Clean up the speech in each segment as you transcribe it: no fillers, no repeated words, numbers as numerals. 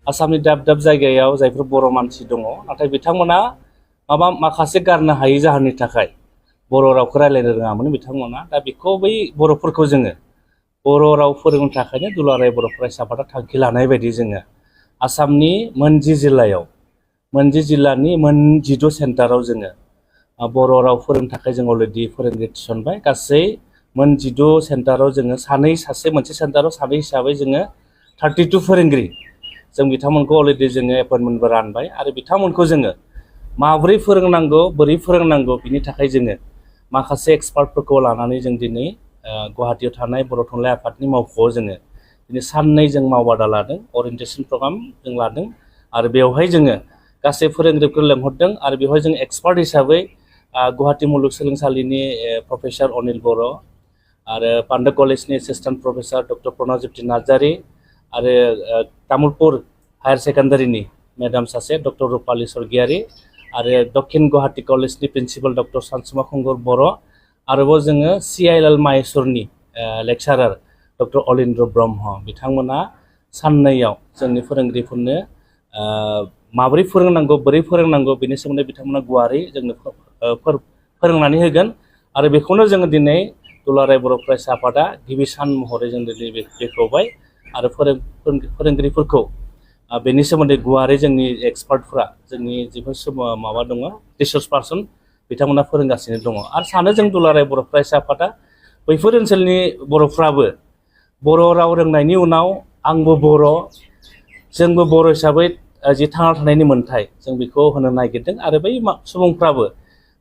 आसामनि दाब दाब जायगायाव जायफोर बर' मानसि दङ नाथाय बिथांमोना माखासे गारनो हायै जाहोननि थाखाय बर' रावखौ रायलायनो रोङामोन बिथांमोना दा बेखौ बै बर'फोरखौ जोङो बर' राव फोरोंनो थाखायनो दुलाराय बर' फरायसा आफादा थांखि लानाय बायदि जोङो आसामनि मोनजि जिल्लायाव मोनजि जिल्लानि मोनजिद' सेन्टाराव जोङो बर' राव फोरोंनो थाखाय जों अलरेडि फोरोंगिरि थिसनबाय गासै मोनजिद' सेन्टाराव जोङो मोनसे सेन्टाराव सानै हिसाबै जोङो 32 फोरोंगिरि जों बिथांमोनखौ अलरेडि जोङो एपइन्टमेन्टबो रानबाय आरो बिथांमोनखौ जोङो माबोरै फोरोंनांगौ बोरै फोरोंनांगौ बिनि थाखाय जोङो माखासे एक्सपार्टफोरखौ लानानै जों दिनै गुवाहाटीयाव थानाय बर' थुनलाइ आफादनि मावख'आव जोङो दिनै साननै जों मावबादा लादों अरियेन्टेसन प्रग्राम जों लादों आरो बेवहाय जोङो गासै फोरोंगिरिफोरखौ लेंहरदों आरो बेवहाय जों एक्सपार्ट हिसाबै गुवाहाटी मुलुगसोलोंसालिनि प्रफेसर अनिल बर' आरो पान्डा कलेजनि एसिस्टेन्ट प्रफेसर डक्टर प्रणजित नार्जारी आरो तामुलपुर हायार सेकेन्डारिनि मेडाम सासे डक्टर रुपाली स्वर्गियारी आरो दक्षिण गुवाहाटी कलेजनि प्रिन्सिपाल डक्टर सानसुमा खुंगुर बर' आरोबाव जोङो CILL माहेश्वरनि लेक्सारार डक्टर अलिन्द्र ब्रह्म बिथांमोना साननैयाव जोंनि फोरोंगिरिफोरनो माबोरै फोरोंनांगौ बोरै फोरोंनांगौ बेनि सोमोन्दै बिथांमोना गुवारै जोंनो फोरोंनानै होगोन आरो बेखौनो जोङो दिनै दुलाराय बर' फरायसा आफादा गिबि सान महरै जों दिनै बेखेवबाय आरो फोरोंगिरिफोरखौ बेनि सोमोन्दै गुवारै जोंनि एक्सपार्टफोरा जोंनि जिफोर माबा दङ रिसर्स पार्सन बिथांमोना फोरोंगासिनो दङ आरो सानो जों दुलाराय बर' फरायसा आफादा बैफोर ओनसोलनि बर'फ्राबो बर' राव रोंनायनि उनाव आंबो बर' जोंबो बर' हिसाबै जि थांना थानायनि मोन्थाय जों बेखौ होनो नागिरदों आरो बै सुबुंफ्राबो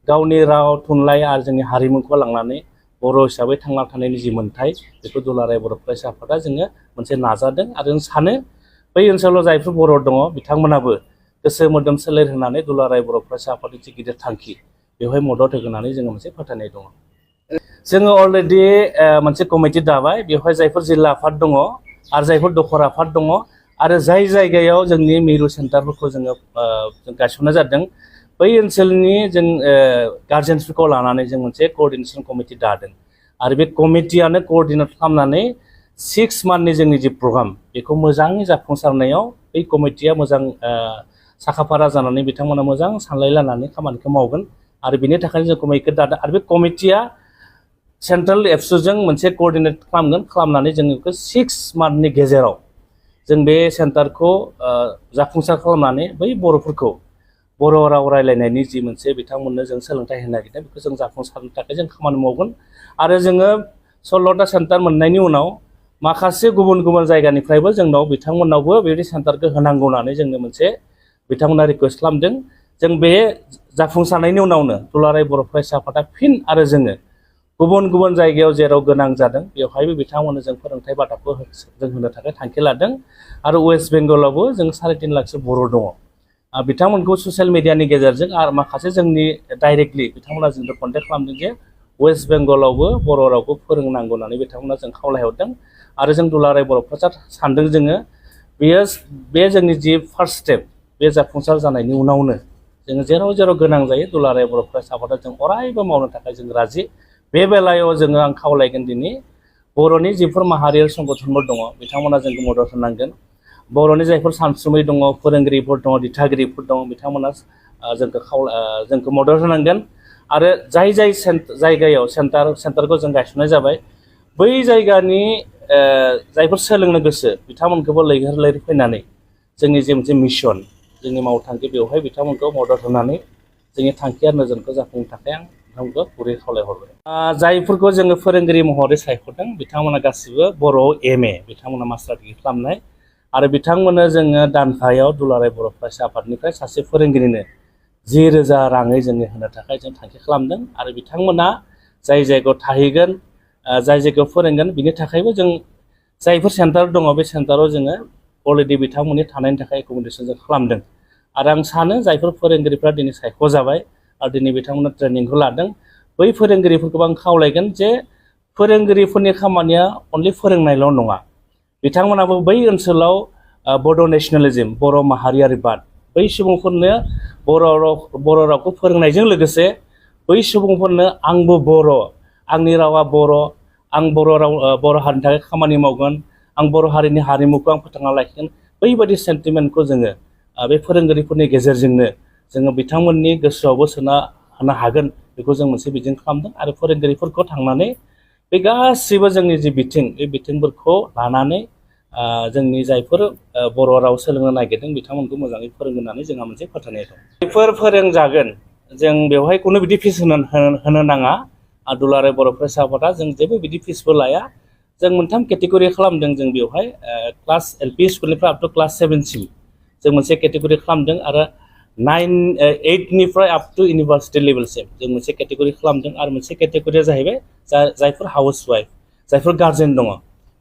गावनि राव थुनलाइ आरो जोंनि हारिमुखौ लांनानै बर' हिसाबै थांना थानायनि जि मोन्थाय बेखौ दुलाराय बर' फरायसा आफादा जोङो मोनसे नाजादों आरो जों सानो बै ओनसोलाव जायफोर बर' दङ बिथांमोनाबो गोसो मोदोम सोलेर होनानै दुलाराय बर' फरायसा आफादनि जि गिदिर थांखि बेवहाय मदद होगोननानै जोङो मोनसे फोथायनाय दङ जोङो अलरेडि मोनसे कमिटि दाबाय बेवहाय जायफोर जिल्ला आफाद दङ आरो जायफोर दखर आफाद दङ आरो जाय जायगायाव जोंनि मिरु सेन्टारफोरखौ जोङो गायसननाय जादों बै ओनसोलनि जों गार्जेन्सफोरखौ लानानै जों मोनसे कोअर्डिनेसन कमिटि दादों आरो बे कमिटियानो कोअर्डिनेट खालामनानै 6 मान्थनि जोंनि जि प्रग्राम बेखौ मोजाङै जाफुंसारनायाव बै कमिटिया मोजां साखाफारा जानानै बिथांमोना मोजां सानलायलायनानै खामानिखौ मावगोन आरो बेनि थाखायनो जों कमिटिखौ दादों आरो बे कमिटिया सेन्ट्रेल एबसुजों मोनसे कोअर्डिनेट खालामनानै जों बेखौ 6 मान्थनि गेजेराव जों बे सेन्टारखौ जाफुंसार खालामनानै बै बर'फोरखौ बर' राव रायलायनायनि जि मोनसे बिथांमोननो जों सोलोंथाइ होनो नागिरदों बेखौ जों जाफुंसारनो थाखाय जों खामानि मावगोन आरो जोङो 16टा सेन्टार मोननायनि उनाव माखासे गुबुन गुबुन जायगानिफ्रायबो जोंनाव बिथांमोननावबो बेबायदि सेन्टारखौ होनांगौ होननानै जोंनो मोनसे बिथांमोना रिकुवेस्ट खालामदों जों बे जाफुंसारनायनि उनावनो दुलाराय बर' फरायसा आफादा फिन आरो जोङो गुबुन गुबुन जायगायाव जेराव गोनां जादों बेवहायबो बिथांमोननो जों फोरोंथाइ बादाखौ जों होनो थाखाय थांखि लादों आरो वेस्ट बेंगलावबो जों 3.5 लाखसो बर' दङ बिथांमोनखौ ससियेल मिडियानि गेजेरजों आरो माखासे जोंनि डाइरेक्टलि बिथांमोना जोंनो कन्टेक्ट खालामदों जे वेस्ट बेंगलावबो बर' रावखौ फोरोंनांगौ होननानै बिथांमोना जों खावलायहरदों आरो जों दुलाराय बर' फरायसा सानदों जोङो बे जोंनि जि फार्स्ट स्टेप बे जाफुंसार जानायनि उनावनो जोङो जेराव जेराव गोनां जायो दुलाराय बर' फरायसा आफादा जों अरायबो मावनो थाखाय जों राजि बे बेलायाव जोङो आं खावलायगोन दिनै बर'नि जिफोर माहारियारि संगठनफोर दङ बिथांमोना जोंखौ मदद होनांगोन बर'नि जायफोर सानसुमै दङ फोरोंगिरिफोर दङ दिथागिरिफोर दङ बिथांमोना जोंखौ मदद होनांगोन आरो जाय जायगायाव सेन्टारखौ जों गायसननाय जाबाय बै जायगानि जायफोर सोलोंनो गोसो बिथांमोनखौबो लैहोर फैनानै जोंनि जे मोनसे मिशन जोंनि मावथांखि बेवहाय बिथांमोनखौ मदद होनानै जोंनि थांखि आरो नोजोरखौ जाफुंनो थाखाय आं बिथांमोनखौ गुरै खावलायहरबाय जायफोरखौ जोङो फोरोंगिरि महरै सायख'दों बिथांमोना गासिबो बर'आव MA बिथांमोना मास्टार डिग्रि खालामनाय आरो बिथांमोननो जोङो दानफायाव दुलाराय बर' फरायसा आफादनिफ्राय सासे फोरोंगिरिनो 10,000 राङै जोङो होनो थाखाय जों थांखि खालामदों आरो बिथांमोना जाय जायगायाव थाहैगोन जाय जायगायाव फोरोंगोन बिनि थाखायबो जों जायफोर सेन्टार दङ बे सेन्टाराव जोङो अलरेडि बिथांमोननि थानायनि थाखाय एकोमोडेसन जों खालामदों आरो आं सानो जायफोर फोरोंगिरिफ्रा दिनै सायख'जाबाय आरो दिनै बिथांमोना ट्रेनिंखौ लादों बै फोरोंगिरिफोरखौबो आं खावलायगोन जे फोरोंगिरिफोरनि खामानिया अनलि फोरोंनायल' नङा बिथांमोनाबो बै ओनसोलाव बड' नेसनेलिज्म बर' माहारियारिबाद बै सुबुंफोरनो बर' रावखौ फोरोंनायजों लोगोसे बै सुबुंफोरनो आंबो बर' आंनि रावा बर' आं बर' हारिनि थाखाय खामानि मावगोन आं बर' हारिनि हारिमुखौ आं फोथांना लाखिगोन बैबायदि सेन्टिमेन्टखौ जोङो बे फोरोंगिरिफोरनि गेजेरजोंनो जोङो बिथांमोननि गोसोआवबो सोना होनो हागोन बेखौ जों मोनसे बिजों खालामदों आरो फोरोंगिरिफोरखौ थांनानै बे गासैबो जोंनि जि बिथिं बे बिथिंफोरखौ लानानै जोंनि जायफोर बर' राव सोलोंनो नागिरदों बिथांमोनखौ मोजाङै फोरोंगोन होननानै जोंहा मोनसे फोथायनाय दं। बेफोर फोरोंजागोन जों बेवहाय खुनु बिदि फिस होनो नाङा। दुलाराय बर' फरायसा आफादा जों जेबो बिदि फिसबो लाया। जों मोनथाम केटेगरि खालामदों जों बेवहाय क्लास एलपि स्कुलनिफ्राय आप टु क्लास 7सिम जों मोनसे केटेगरि खालामदों आरो 8निफ्राय आप टु इउनिभार्सिटि लेभेलसिम जों मोनसे केटेगरि खालामदों आरो मोनसे केटेगरिया जाहैबाय जायफोर हाउस वाइफ जायफोर गार्जेन दङ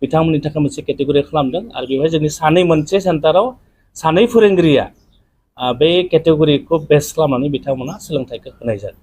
बिथांमोननि थाखाय मोनसे केटेगरि खालामदों आरो बेवहाय जोंनि सानै मोनसे सेन्टाराव सानै फोरोंगिरिया बे केटेगरिखौ बेस खालामनानै बिथांमोना सोलोंथाइखौ होनाय जादों।